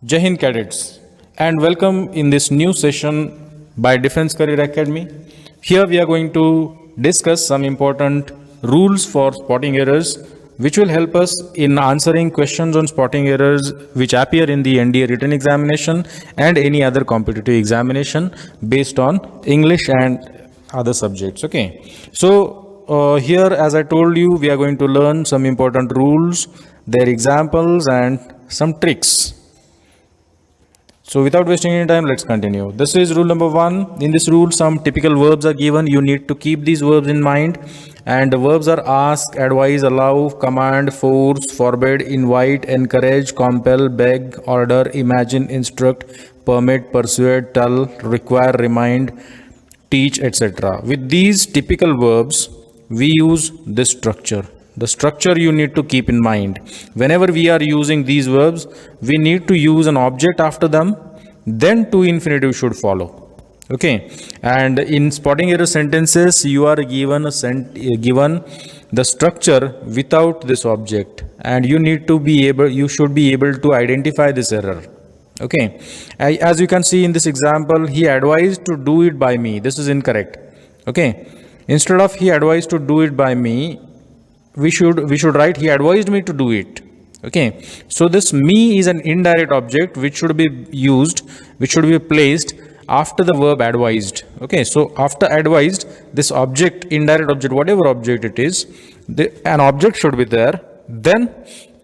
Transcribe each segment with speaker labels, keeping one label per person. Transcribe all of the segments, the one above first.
Speaker 1: Jai Hind cadets, and welcome in this new session by Defense Career Academy. Here we are going to discuss some important rules for spotting errors which will help us in answering questions on spotting errors which appear in the NDA written examination and any other competitive examination based on English and other subjects. Okay, so here, as I told you, we are going to learn some important rules, their examples and some tricks. So without wasting any time, let's continue. This is rule number 1. In this rule, some typical verbs are given. You need to keep these verbs in mind. And the verbs are ask, advise, allow, command, force, forbid, invite, encourage, compel, beg, order, imagine, instruct, permit, persuade, tell, require, remind, teach, etc. With these typical verbs, we use this structure. The structure you need to keep in mind. Whenever we are using these verbs, we need to use an object after them, then to infinitive should follow. Okay, and in spotting error sentences, you are given given the structure without this object, and you should be able to identify this error. Okay, as you can see in this example, he advised to do it by me. This is incorrect. Okay, instead of he advised to do it by me, we should write he advised me to do it. Okay, so this me is an indirect object which should be placed after the verb advised. Okay, so after advised, this object, indirect object, whatever object it is, an object should be there, then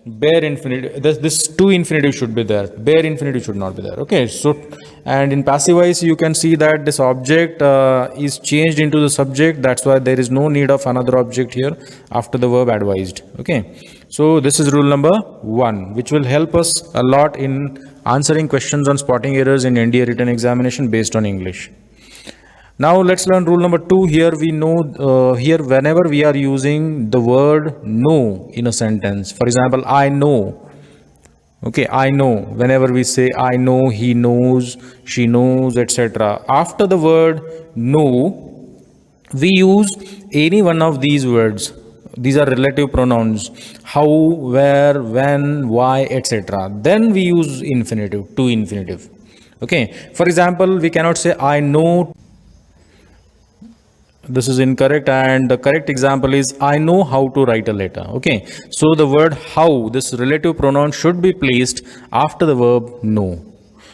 Speaker 1: bare infinitive, this to infinitive should be there, bare infinitive should not be there. Okay, so and in passive voice you can see that this object is changed into the subject. That's why there is no need of another object here after the verb advised. Okay, so this is rule number 1, which will help us a lot in answering questions on spotting errors in NDA written examination based on English. Now let's learn rule number 2. Here we know, here whenever we are using the word know in a sentence, for example, I know. Okay, I know. Whenever we say I know, he knows, she knows, etc. After the word know, we use any one of these words. These are relative pronouns. How, where, when, why, etc. Then we use infinitive, to infinitive. Okay, for example, we cannot say I know. This is incorrect, and the correct example is I know how to write a letter. Okay, so the word how, this relative pronoun, should be placed after the verb know.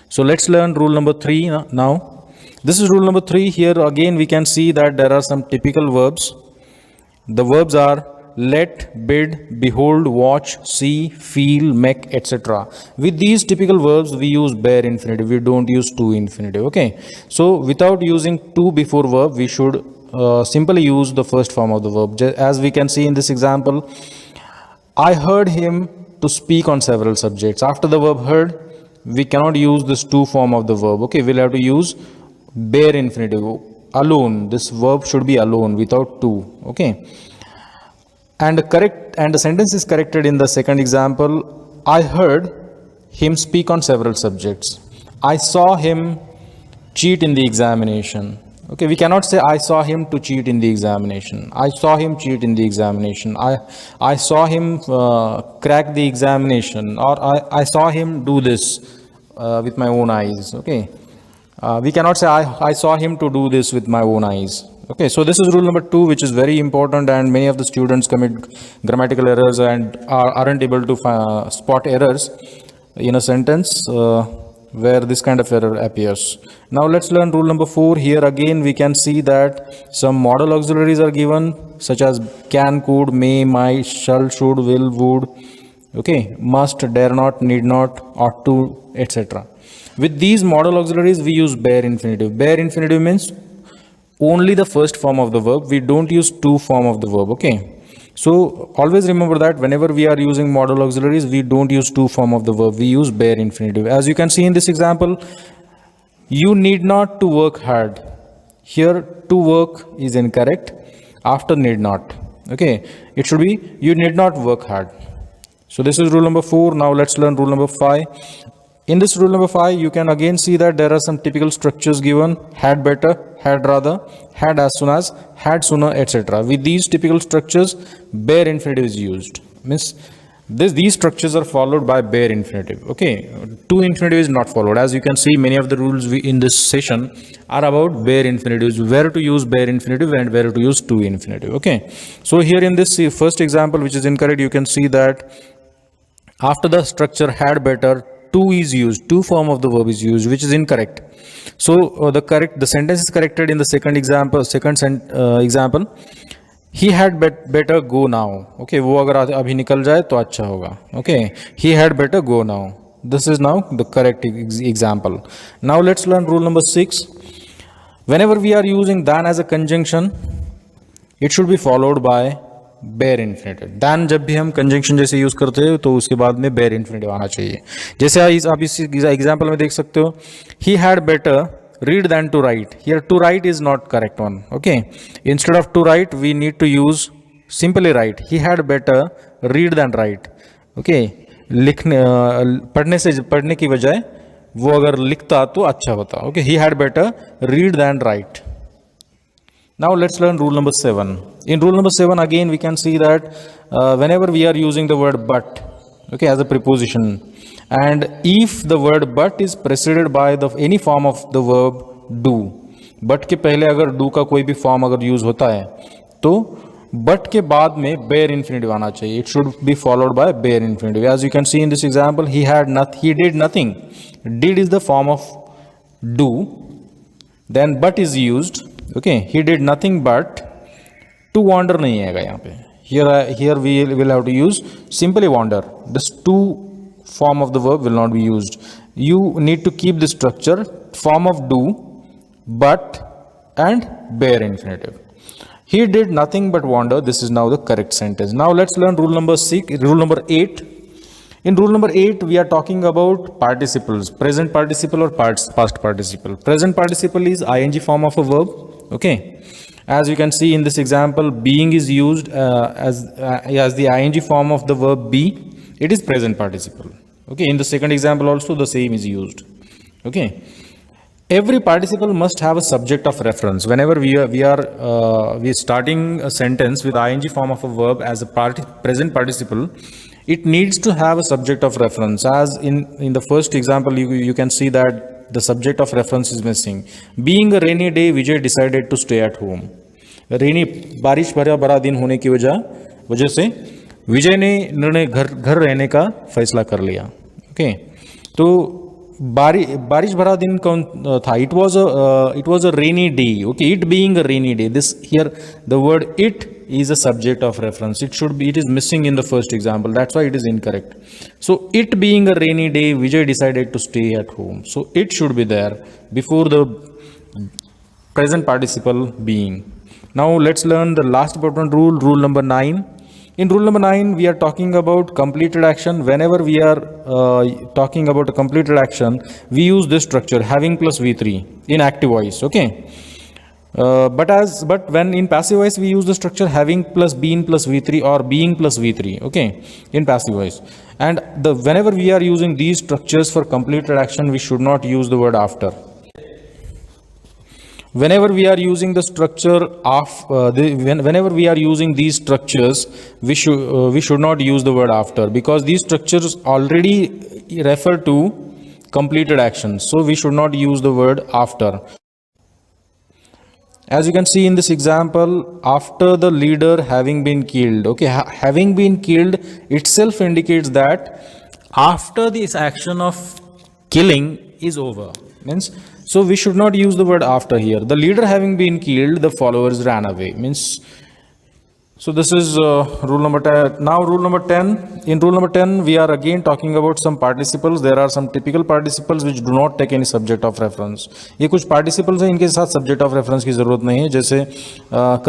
Speaker 1: So let's learn rule number 3 now. This is rule number 3. Here again we can see that there are some typical verbs. The verbs are let, bid, behold, watch, see, feel, make, etc. With these typical verbs, we use bare infinitive. We don't use to infinitive. Okay, so without using to before verb, we should simply use the first form of the verb. As we can see in this example, I heard him to speak on several subjects. After the verb heard, we cannot use this to form of the verb. Okay, we'll have to use bare infinitive, alone. This verb should be alone without to. Okay, and the sentence is corrected in the second example. I heard him speak on several subjects. I saw him cheat in the examination. Okay, we cannot say I saw him to cheat in the examination. I saw him cheat in the examination. I saw him crack the examination, or I saw him do this with my own eyes. Okay, we cannot say I saw him to do this with my own eyes. Okay, so this is rule number 2, which is very important, and many of the students commit grammatical errors and aren't able to spot errors in a sentence where this kind of error appears. Now let's learn rule number 4. Here again we can see that some modal auxiliaries are given, such as can, could, may, might, shall, should, will, would. Okay, must, dare not, need not, ought to, etc. With these modal auxiliaries, we use bare infinitive. Bare infinitive means only the first form of the verb. We don't use to form of the verb. Okay, so always remember that whenever we are using modal auxiliaries, we don't use to form of the verb. We use bare infinitive. As you can see in this example, you need not to work hard. Here to work is incorrect after need not. Okay, it should be you need not work hard. So this is rule number 4. Now let's learn rule number 5. In this rule number 5, you can again see that there are some typical structures given: had better, had rather, had as soon as, had sooner, etc. With these typical structures, bare infinitive is used. Means These structures are followed by bare infinitive. Okay, to infinitive is not followed. As you can see, many of the rules in this session are about bare infinitives, where to use bare infinitive and where to use to infinitive. Okay, so here in this first example, which is incorrect, you can see that after the structure had better, to is used, to form of the verb is used, which is incorrect. So the sentence is corrected in the second example. He had better go now. Okay, वो अगर अभी निकल जाए तो अच्छा होगा. Okay, he had better go now. This is now the correct example. Now let's learn rule number 6. Whenever we are using than as a conjunction, it should be followed by bare infinitive. than जब भी हम conjunction जैसे use करते हैं तो उसके बाद में bare infinitive आना चाहिए. जैसे आप इस एग्जाम्पल में देख सकते हो, he had better read than to write. Here to write is not correct one. Okay, instead of to write we need to use simply write. He had better read than write. Okay, लिखने पढ़ने की बजाय वो अगर लिखता तो अच्छा होता. Okay, he had better read than write. Now let's learn rule number 7. In rule number 7 again we can see that whenever we are using the word but, okay, as a preposition, and if the word but is preceded by the any form of the verb do, but के पहले अगर do का कोई भी form अगर use होता है तो but के बाद में bare infinitive आना चाहिए. It should be followed by bare infinitive. As you can see in this example, he did nothing. Did is the form of do, then but is used. Okay, he did nothing but, to wander नहीं आएगा यहाँ पे. Here we will have to use simply wander. This to form of the verb will not be used. You need to keep the structure form of do, but and bare infinitive. He did nothing but wander. This is now the correct sentence. Now let's learn rule number 8. In rule number 8 we are talking about participles, present participle or past participle. Present participle is ing form of a verb. Okay, as you can see in this example, being is used as the ing form of the verb be. It is present participle. Okay, in the second example also the same is used. Okay, every participle must have a subject of reference. Whenever we are starting a sentence with ing form of a verb as a present participle, it needs to have a subject of reference. As in the first example, you can see that the subject of reference is missing. Being a rainy day, Vijay decided to stay at home. Rainy, बारिश भरा दिन होने की वजह से विजय ने निर्णय घर रहने का फैसला कर लिया. ओके, तो बारिश भरा दिन कौन था? It was a rainy day. Okay, it being a rainy day, this here the word it is a subject of reference. It is missing in the first example. That's why it is incorrect. So it being a rainy day, Vijay decided to stay at home. So it should be there before the present participle being. Now let's learn the last important rule number 9. In rule number 9, we are talking about completed action. Whenever we are talking about a completed action, we use this structure having plus V3 in active voice. Okay. But when in passive voice we use the structure having plus been plus V3 or being plus V3. Okay, in passive voice. And whenever we are using these structures for completed action, we should not use the word after. Whenever we are using the structure of whenever we are using these structures, we should not use the word after, because these structures already refer to completed action. So we should not use the word after. As you can see in this example, after the leader having been killed. Okay, having been killed itself indicates that after this action of killing is over. Means, so we should not use the word after here. The leader having been killed, the followers ran away. Means, so this is rule number 10. Now rule number 10. In rule number 10, we are again talking about some participles. There are some typical participles which do not take any subject of reference. ये कुछ participles हैं, इनके साथ subject of reference की जरूरत नहीं है. जैसे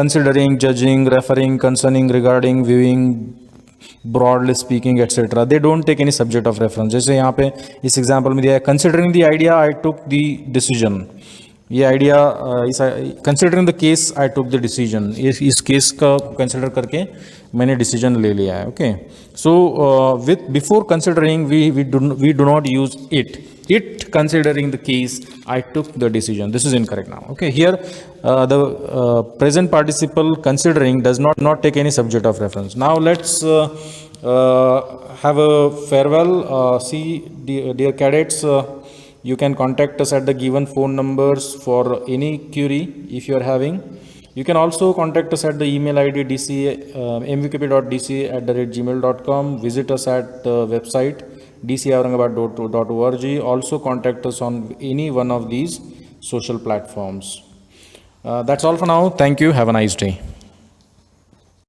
Speaker 1: considering, judging, referring, concerning, regarding, viewing, broadly speaking, etc. They don't take any subject of reference. जैसे यहाँ पे इस example में दिया है, considering the idea, I took the decision. ये idea considering the case I took the decision, इस case का कंसिडर करके मैंने डिसीजन ले लिया है. Okay, so with before considering we do not use it considering the case I took the decision. This is incorrect now. Okay, here the present participle considering does not take any subject of reference. Now let's have a farewell. See, dear cadets, you can contact us at the given phone numbers for any query if you are having. You can also contact us at the email ID mvkp.dc@gmail.com. Visit us at the website dcaurangabad.org. Also contact us on any one of these social platforms. That's all for now. Thank you. Have a nice day.